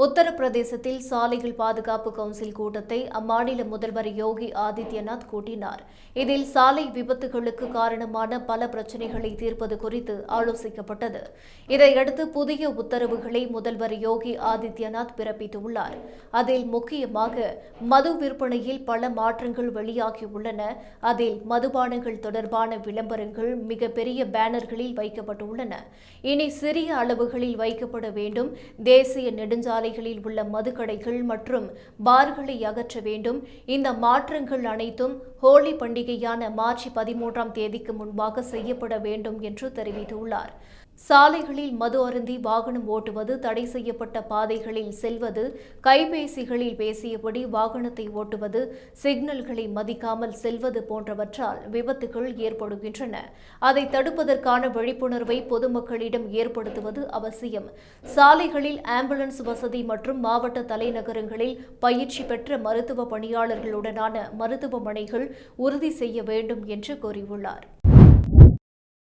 உத்தரப்பிரதேசத்தில் சாலைகள் பாதுகாப்பு கவுன்சில் கூட்டத்தை அம்மாநில முதல்வர் யோகி ஆதித்யநாத் கூட்டினார். இதில் சாலை விபத்துகளுக்கு காரணமான பல பிரச்சினைகளை தீர்ப்பது குறித்து ஆலோசிக்கப்பட்டது. இதையடுத்து புதிய உத்தரவுகளை முதல்வர் யோகி ஆதித்யநாத் பிறப்பித்துள்ளார். அதில் முக்கியமாக மது விற்பனையில் பல மாற்றங்கள் வெளியாகியுள்ளன. அதில் மதுபானங்கள் தொடர்பான விளம்பரங்கள் மிகப்பெரிய பேனர்களில் வைக்கப்பட்டுள்ளன. இனி சிறிய அளவுகளில் வைக்கப்பட வேண்டும். தேசிய நெடுஞ்சாலைகளில் உள்ள மதுக்கடைகள் மற்றும் பார்களை அகற்ற வேண்டும். இந்த மாற்றங்கள் அனைத்தும் ஹோலி பண்டிகையான மார்ச் 13ஆம் தேதிக்கு முன்பாக செய்யப்பட வேண்டும் என்று தெரிவித்துள்ளார். சாலைகளில் மது அருந்தி வாகனம் ஓட்டுவது, தடை செய்யப்பட்ட பாதைகளில் செல்வது, கைபேசிகளில் பேசியபடி வாகனத்தை ஓட்டுவது, சிக்னல்களை மதிக்காமல் செல்வது போன்றவற்றால் விபத்துகள் ஏற்படுகின்றன. அதை தடுப்பதற்கான விழிப்புணர்வை பொதுமக்களிடம் ஏற்படுத்துவது அவசியம். சாலைகளில் ஆம்புலன்ஸ் வசதி மற்றும் மாவட்ட தலைநகரங்களில் பயிற்சி பெற்ற மருத்துவ பணியாளர்களுடனான மருத்துவமனைகள் உறுதி செய்ய வேண்டும் என்று கூறியுள்ளார்.